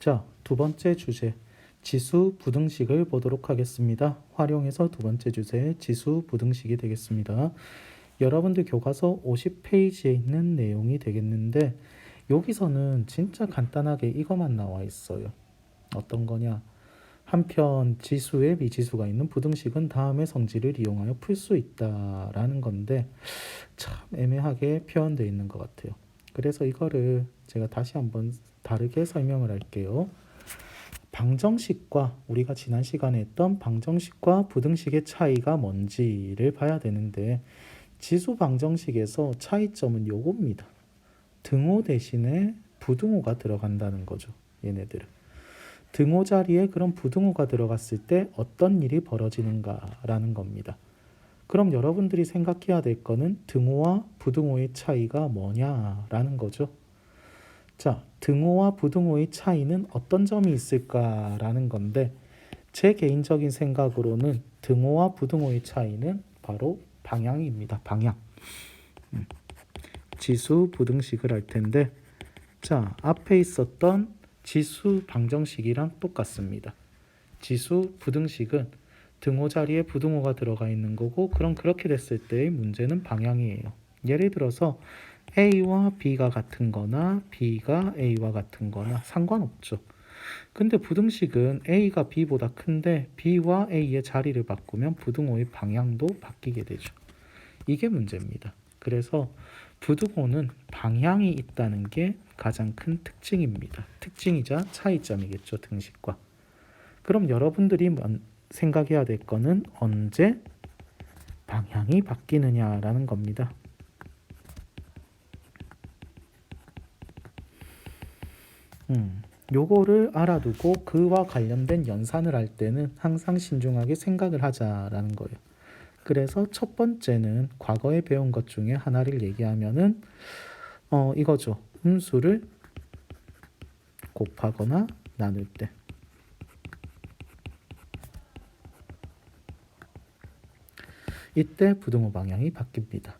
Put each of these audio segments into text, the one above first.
자, 두 번째 주제, 지수 부등식을 보도록 하겠습니다. 활용해서 두 번째 주제, 지수 부등식이 되겠습니다. 여러분들 교과서 50페이지에 있는 내용이 되겠는데 여기서는 진짜 간단하게 이것만 나와 있어요. 어떤 거냐? 한편 지수에 미지수가 있는 부등식은 다음의 성질을 이용하여 풀 수 있다라는 건데 참 애매하게 표현되어 있는 것 같아요. 그래서 이거를 제가 다시 한번 다르게 설명을 할게요. 방정식과 우리가 지난 시간에 했던 방정식과 부등식의 차이가 뭔지를 봐야 되는데 지수 방정식에서 차이점은 요겁니다. 등호 대신에 부등호가 들어간다는 거죠. 얘네들은. 등호 자리에 그런 부등호가 들어갔을 때 어떤 일이 벌어지는가라는 겁니다. 그럼 여러분들이 생각해야 될 거는 등호와 부등호의 차이가 뭐냐라는 거죠. 자, 등호와 부등호의 차이는 어떤 점이 있을까라는 건데 제 개인적인 생각으로는 등호와 부등호의 차이는 바로 방향입니다. 방향. 지수 부등식을 할 텐데 자, 앞에 있었던 지수 방정식이랑 똑같습니다. 지수 부등식은 등호 자리에 부등호가 들어가 있는 거고 그럼 그렇게 됐을 때의 문제는 방향이에요. 예를 들어서 A와 B가 같은 거나 B가 A와 같은 거나 상관없죠. 근데 부등식은 A가 B보다 큰데 B와 A의 자리를 바꾸면 부등호의 방향도 바뀌게 되죠. 이게 문제입니다. 그래서 부등호는 방향이 있다는 게 가장 큰 특징입니다. 특징이자 차이점이겠죠, 등식과. 그럼 여러분들이 생각해야 될 거는 언제 방향이 바뀌느냐라는 겁니다. 요거를 알아두고 그와 관련된 연산을 할 때는 항상 신중하게 생각을 하자라는 거예요. 그래서 첫 번째는 과거에 배운 것 중에 하나를 얘기하면은 이거죠. 음수를 곱하거나 나눌 때 이때 부등호 방향이 바뀝니다.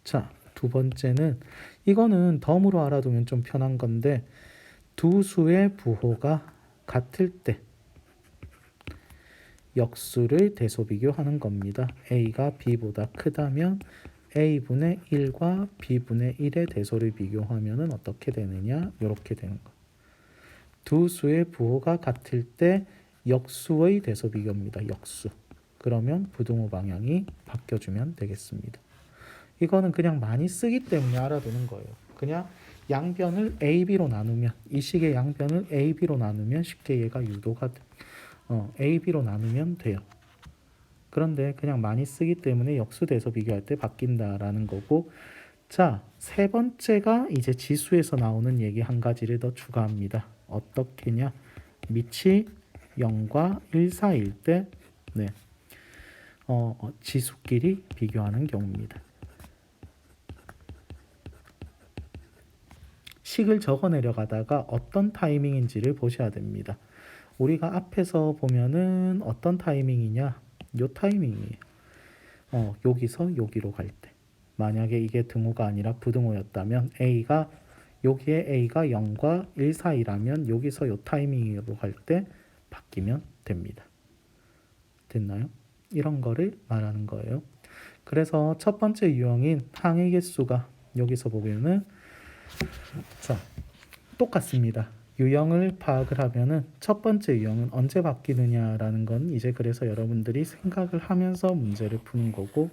자, 두 번째는 이거는 덤으로 알아두면 좀 편한 건데 두 수의 부호가 같을 때 역수를 대소비교하는 겁니다. A가 B보다 크다면 A분의 1과 B분의 1의 대소를 비교하면 어떻게 되느냐? 이렇게 되는 거. 두 수의 부호가 같을 때 역수의 대소비교입니다. 역수. 그러면 부등호 방향이 바뀌어주면 되겠습니다. 이거는 그냥 많이 쓰기 때문에 알아두는 거예요. 그냥 양변을 AB로 나누면 이 식의 양변을 AB로 나누면 쉽게 얘가 유도가 AB로 나누면 돼요. 그런데 그냥 많이 쓰기 때문에 역수대서 비교할 때 바뀐다라는 거고 자, 세 번째가 이제 지수에서 나오는 얘기 한 가지를 더 추가합니다. 어떻게냐? 밑이 0과 1 사이일 때 네. 지수끼리 비교하는 경우입니다. 식을 적어 내려가다가 어떤 타이밍인지를 보셔야 됩니다. 우리가 앞에서 보면은 어떤 타이밍이냐? 요 타이밍이에요. 여기서 여기로 갈 때. 만약에 이게 등호가 아니라 부등호였다면 여기에 A가 0과 1 사이라면 여기서 요 타이밍으로 갈 때 바뀌면 됩니다. 됐나요? 이런 거를 말하는 거예요. 그래서 첫 번째 유형인 항의 개수가 여기서 보면은 자, 똑같습니다. 유형을 파악을 하면은 첫 번째 유형은 언제 바뀌느냐라는 건 이제 그래서 여러분들이 생각을 하면서 문제를 푸는 거고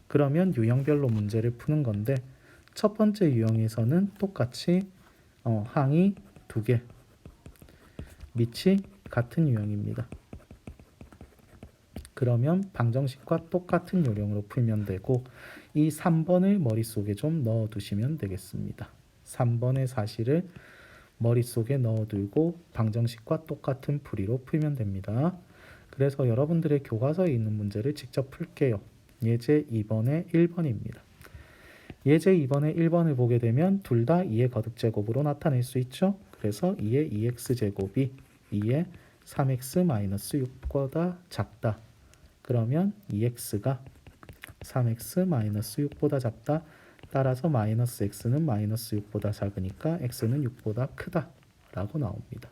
그러면 유형별로 문제를 푸는 건데 첫 번째 유형에서는 똑같이 항이 두 개, 밑이 같은 유형입니다. 그러면 방정식과 똑같은 요령으로 풀면 되고 이 3번을 머릿속에 좀 넣어두시면 되겠습니다. 3번의 사실을 머릿속에 넣어두고 방정식과 똑같은 풀이로 풀면 됩니다. 그래서 여러분들의 교과서에 있는 문제를 직접 풀게요. 예제 2번에 1번입니다. 예제 2번에 1번을 보게 되면 둘 다 2의 거듭제곱으로 나타낼 수 있죠. 그래서 2의 2x제곱이 2의 3x-6보다 작다. 그러면 2x가 3x-6보다 작다. 따라서 마이너스 x는 마이너스 6보다 작으니까 x는 6보다 크다 라고 나옵니다.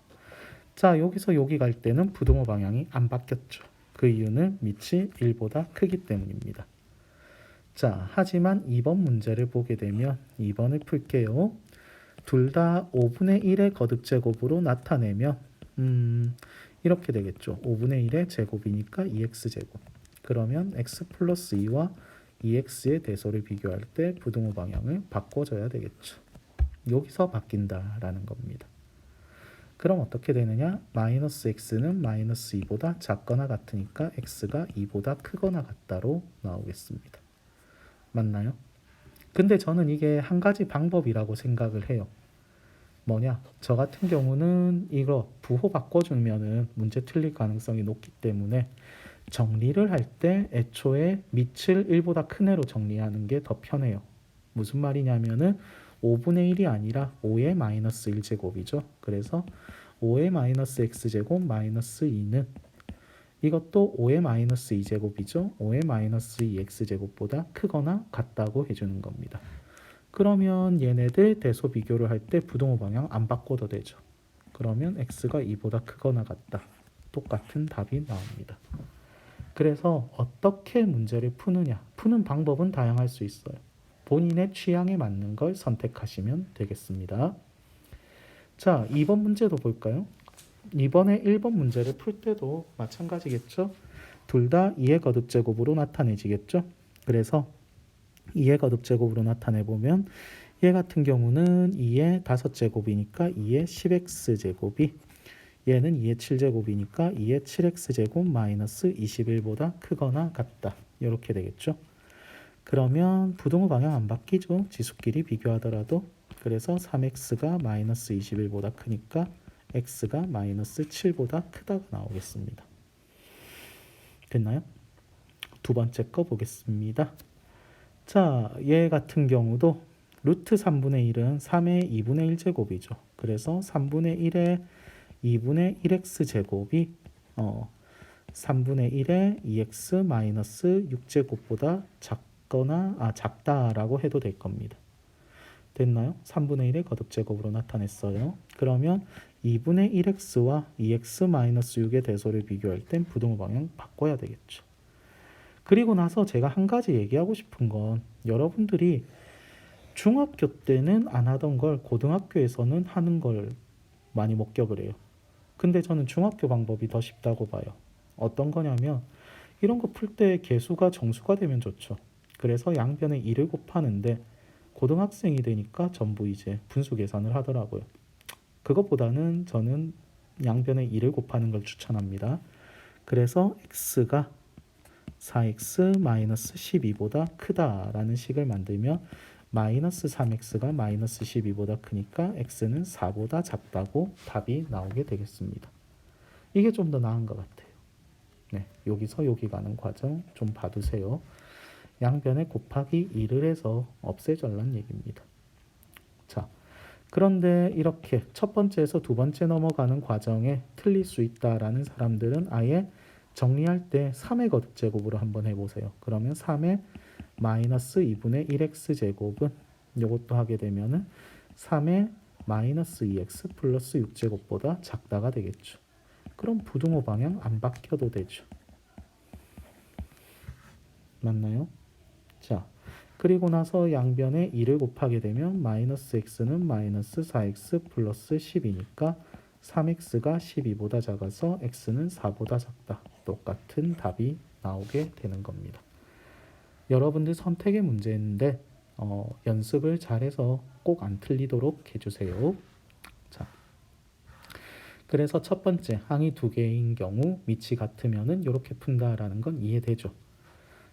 자, 여기서 여기 갈 때는 부등호 방향이 안 바뀌었죠. 그 이유는 밑이 1보다 크기 때문입니다. 자, 하지만 2번 문제를 보게 되면 2번을 풀게요. 둘 다 5분의 1의 거듭제곱으로 나타내면 이렇게 되겠죠. 5분의 1의 제곱이니까 2x제곱. 그러면 x 플러스 2와 2x의 대소를 비교할 때 부등호 방향을 바꿔줘야 되겠죠. 여기서 바뀐다라는 겁니다. 그럼 어떻게 되느냐? 마이너스 x는 마이너스 2보다 작거나 같으니까 x가 2보다 크거나 같다로 나오겠습니다. 맞나요? 근데 저는 이게 한 가지 방법이라고 생각을 해요. 뭐냐? 저 같은 경우는 이거 부호 바꿔주면은 문제 틀릴 가능성이 높기 때문에 정리를 할 때 애초에 밑을 1보다 큰 애로 정리하는 게 더 편해요. 무슨 말이냐면은 5분의 1이 아니라 5의 마이너스 1제곱이죠. 그래서 5의 마이너스 x제곱 마이너스 2는 이것도 5의 마이너스 2제곱이죠. 5의 마이너스 2x제곱보다 크거나 같다고 해주는 겁니다. 그러면 얘네들 대소 비교를 할 때 부등호 방향 안 바꿔도 되죠. 그러면 x가 2보다 크거나 같다. 똑같은 답이 나옵니다. 그래서 어떻게 문제를 푸느냐, 푸는 방법은 다양할 수 있어요. 본인의 취향에 맞는 걸 선택하시면 되겠습니다. 자, 2번 문제도 볼까요? 이번에 1번 문제를 풀 때도 마찬가지겠죠. 둘 다 2의 거듭제곱으로 나타내지겠죠. 그래서 2의 거듭제곱으로 나타내보면 얘 같은 경우는 2의 5제곱이니까 2의 10x제곱이, 얘는 2의 7제곱이니까 2의 7x제곱 마이너스 21보다 크거나 같다. 이렇게 되겠죠. 그러면 부등호 방향 안 바뀌죠. 지수끼리 비교하더라도. 그래서 3x가 마이너스 21보다 크니까 x가 마이너스 7보다 크다가 나오겠습니다. 됐나요? 두 번째 거 보겠습니다. 자, 얘 같은 경우도 루트 3분의 1은 3의 2분의 1제곱이죠. 그래서 3분의 1의 2분의 1x 제곱이 3분의 1의 2x 마이너스 6제곱보다 작다라고 해도 될 겁니다. 됐나요? 3분의 1의 거듭제곱으로 나타냈어요. 그러면 2분의 1x와 2x 마이너스 6의 대소를 비교할 땐 부등호 방향 바꿔야 되겠죠. 그리고 나서 제가 한 가지 얘기하고 싶은 건 여러분들이 중학교 때는 안 하던 걸 고등학교에서는 하는 걸 많이 목격을 해요. 근데 저는 중학교 방법이 더 쉽다고 봐요. 어떤 거냐면 이런 거 풀 때 개수가 정수가 되면 좋죠. 그래서 양변에 2를 곱하는데 고등학생이 되니까 전부 이제 분수 계산을 하더라고요. 그것보다는 저는 양변에 2를 곱하는 걸 추천합니다. 그래서 x가 4x 마이너스 12보다 크다라는 식을 만들면 마이너스 3x가 마이너스 12보다 크니까 x는 4보다 작다고 답이 나오게 되겠습니다. 이게 좀 더 나은 것 같아요. 네, 여기서 여기 가는 과정 좀 봐두세요. 양변에 곱하기 2를 해서 없애절란 얘기입니다. 자, 그런데 이렇게 첫 번째에서 두 번째 넘어가는 과정에 틀릴 수 있다라는 사람들은 아예 정리할 때 3의 거듭제곱으로 한번 해보세요. 그러면 3의 마이너스 2분의 1x 제곱은 이것도 하게 되면은 3의 마이너스 2x 플러스 6제곱보다 작다가 되겠죠. 그럼 부등호 방향 안 바뀌어도 되죠. 맞나요? 자, 그리고 나서 양변에 2를 곱하게 되면 마이너스 x는 마이너스 4x 플러스 10이니까 3x가 12보다 작아서 x는 4보다 작다. 똑같은 답이 나오게 되는 겁니다. 여러분들 선택의 문제인데 연습을 잘해서 꼭 안 틀리도록 해주세요. 자, 그래서 첫 번째 항이 두 개인 경우 밑이 같으면은 이렇게 푼다라는 건 이해되죠.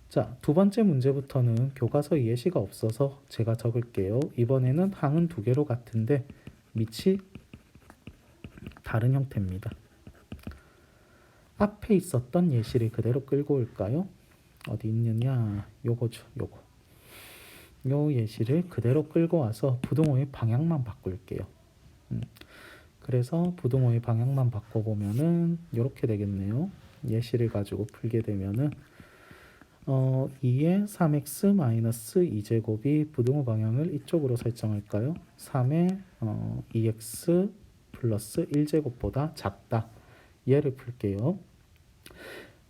자, 두 번째 문제부터는 교과서 예시가 없어서 제가 적을게요. 이번에는 항은 두 개로 같은데 밑이 다른 형태입니다. 앞에 있었던 예시를 그대로 끌고 올까요? 어디 있느냐? 요거죠, 요거. 요 예시를 그대로 끌고 와서 부등호의 방향만 바꿀게요. 그래서 부등호의 방향만 바꿔보면은 이렇게 되겠네요. 예시를 가지고 풀게 되면은 2의 3x 마이너스 2제곱이 부등호 방향을 이쪽으로 설정할까요? 3의 2x 플러스 1제곱보다 작다. 얘를 풀게요.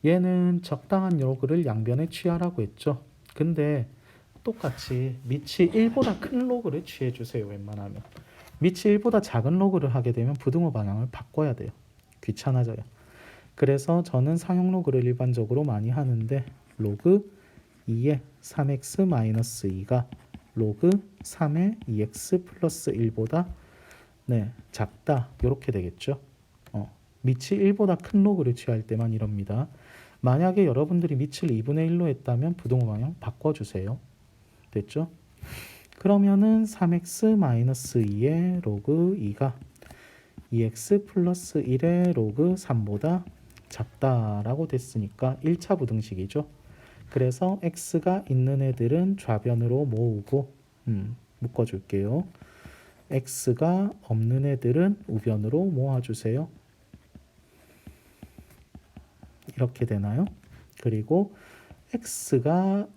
얘는 적당한 로그를 양변에 취하라고 했죠. 근데 똑같이 밑이 1보다 큰 로그를 취해주세요. 웬만하면. 밑이 1보다 작은 로그를 하게 되면 부등호 방향을 바꿔야 돼요. 귀찮아져요. 그래서 저는 상용 로그를 일반적으로 많이 하는데 로그 2의 3x-2가 로그 3의 2x 플러스 1보다 작다. 이렇게 되겠죠. 밑이 1보다 큰 로그를 취할 때만 이럽니다. 만약에 여러분들이 밑을 2분의 1로 했다면 부등호 방향 바꿔주세요. 됐죠? 그러면은 3x-2의 로그 2가 2x 플러스 1의 로그 3보다 작다라고 됐으니까 1차 부등식이죠. 그래서 x가 있는 애들은 좌변으로 모으고 묶어줄게요. x가 없는 애들은 우변으로 모아주세요. 이렇게 되나요? 그리고 x의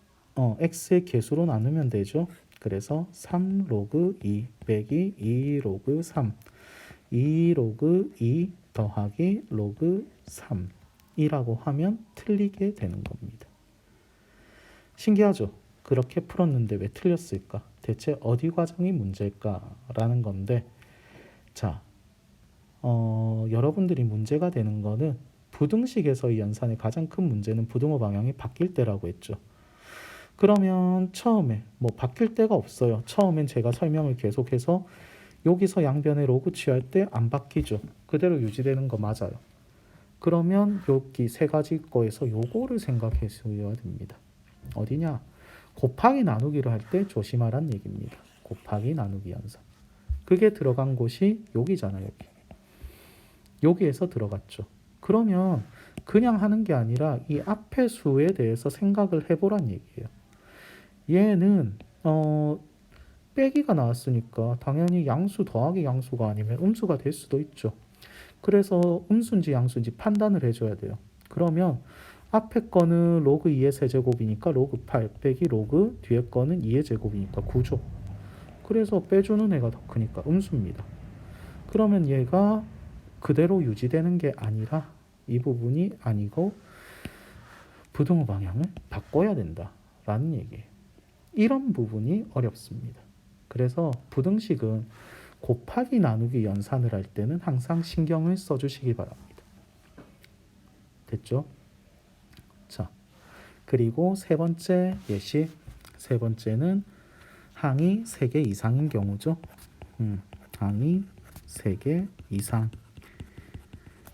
개수로 나누면 되죠. 그래서 3 로그 2 빼기 2 로그 3 2 로그 2 더하기 로그 3이라고 하면 틀리게 되는 겁니다. 신기하죠? 그렇게 풀었는데 왜 틀렸을까? 대체 어디 과정이 문제일까라는 건데, 자, 여러분들이 문제가 되는 거는 부등식에서의 연산의 가장 큰 문제는 부등호 방향이 바뀔 때라고 했죠. 그러면 처음에 바뀔 때가 없어요. 처음엔 제가 설명을 계속해서 여기서 양변에 로그 취할 때 안 바뀌죠. 그대로 유지되는 거 맞아요. 그러면 여기 세 가지 거에서 요거를 생각하셔야 됩니다. 어디냐? 곱하기 나누기를 할 때 조심하란 얘기입니다. 곱하기 나누기 연산. 그게 들어간 곳이 여기잖아요. 여기에서 들어갔죠. 그러면 그냥 하는 게 아니라 이 앞의 수에 대해서 생각을 해보란 얘기예요. 얘는 빼기가 나왔으니까 당연히 양수 더하기 양수가 아니면 음수가 될 수도 있죠. 그래서 음수인지 양수인지 판단을 해줘야 돼요. 그러면 앞에 거는 로그 2의 세제곱이니까 로그 8 빼기 로그 뒤에 거는 2의 제곱이니까 9죠. 그래서 빼주는 애가 더 크니까 음수입니다. 그러면 얘가 그대로 유지되는 게 아니라 이 부분이 아니고 부등호 방향을 바꿔야 된다라는 얘기예요. 이런 부분이 어렵습니다. 그래서 부등식은 곱하기 나누기 연산을 할 때는 항상 신경을 써주시기 바랍니다. 됐죠? 자, 그리고 세 번째 예시. 세 번째는 항이 3개 이상인 경우죠. 항이 3개 이상.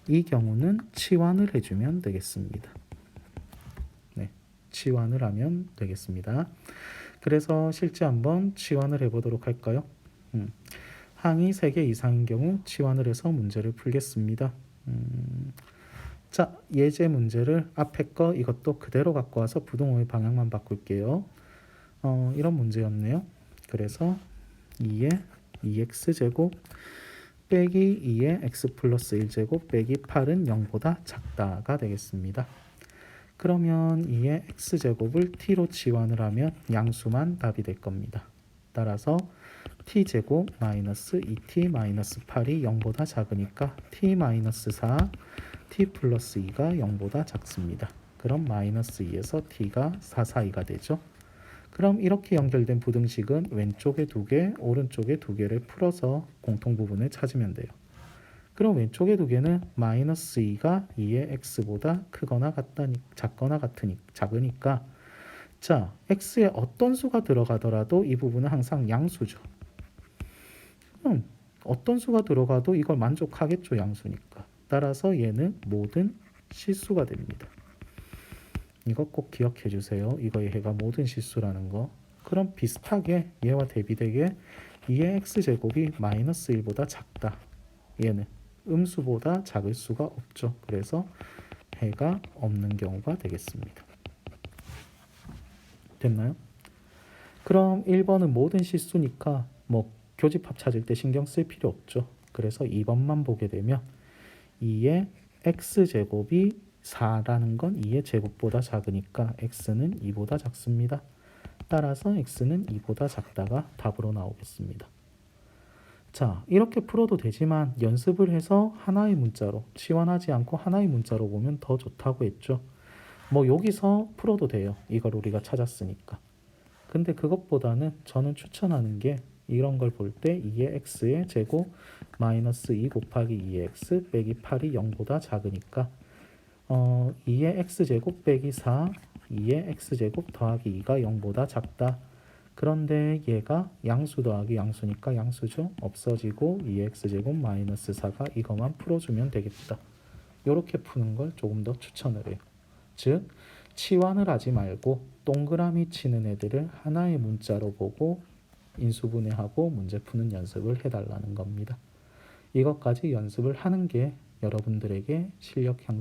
이 경우는 치환을 해주면 되겠습니다. 네, 치환을 하면 되겠습니다. 그래서 실제 한번 치환을 해보도록 할까요? 항이 3개 이상인 경우 치환을 해서 문제를 풀겠습니다. 자, 예제 문제를 앞에 거 이것도 그대로 갖고 와서 부등호의 방향만 바꿀게요. 이런 문제였네요. 그래서 2의 2x제곱 빼기 2의 x 플러스 1제곱 빼기 8은 0보다 작다가 되겠습니다. 그러면 2의 x제곱을 t로 치환을 하면 양수만 답이 될 겁니다. 따라서 t제곱 마이너스 2t 마이너스 8이 0보다 작으니까 t 마이너스 4 t 플러스 2가 0보다 작습니다. 그럼 마이너스 2에서 t가 4, 4, 2가 되죠. 그럼 이렇게 연결된 부등식은 왼쪽에 2개, 오른쪽에 2개를 풀어서 공통부분을 찾으면 돼요. 그럼 왼쪽에 2개는 마이너스 2가 2의 x보다 크거나 작거나 작으니까 자, x에 어떤 수가 들어가더라도 이 부분은 항상 양수죠. 그럼 어떤 수가 들어가도 이걸 만족하겠죠, 양수니까. 따라서 얘는 모든 실수가 됩니다. 이거 꼭 기억해 주세요. 이거의 해가 모든 실수라는 거. 그럼 비슷하게 얘와 대비되게 2의 x제곱이 마이너스 1보다 작다. 얘는 음수보다 작을 수가 없죠. 그래서 해가 없는 경우가 되겠습니다. 됐나요? 그럼 1번은 모든 실수니까 교집합 찾을 때 신경 쓸 필요 없죠. 그래서 2번만 보게 되면 2의 x제곱이 4라는 건 2의 제곱보다 작으니까 x는 2보다 작습니다. 따라서 x는 2보다 작다가 답으로 나오겠습니다. 자, 이렇게 풀어도 되지만 연습을 해서 하나의 문자로, 치환하지 않고 하나의 문자로 보면 더 좋다고 했죠. 뭐 여기서 풀어도 돼요. 이걸 우리가 찾았으니까. 근데 그것보다는 저는 추천하는 게 이런 걸 볼 때 2의 x의 제곱 마이너스 2 곱하기 2의 x 빼기 8이 0보다 작으니까 2의 x제곱 빼기 4, 2의 x제곱 더하기 2가 0보다 작다. 그런데 얘가 양수 더하기 양수니까 양수죠. 없어지고 2의 x제곱 마이너스 4가 이것만 풀어주면 되겠다. 이렇게 푸는 걸 조금 더 추천을 해요. 즉 치환을 하지 말고 동그라미 치는 애들을 하나의 문자로 보고 인수분해하고 문제 푸는 연습을 해달라는 겁니다. 이것까지 연습을 하는 게 여러분들에게 실력 향상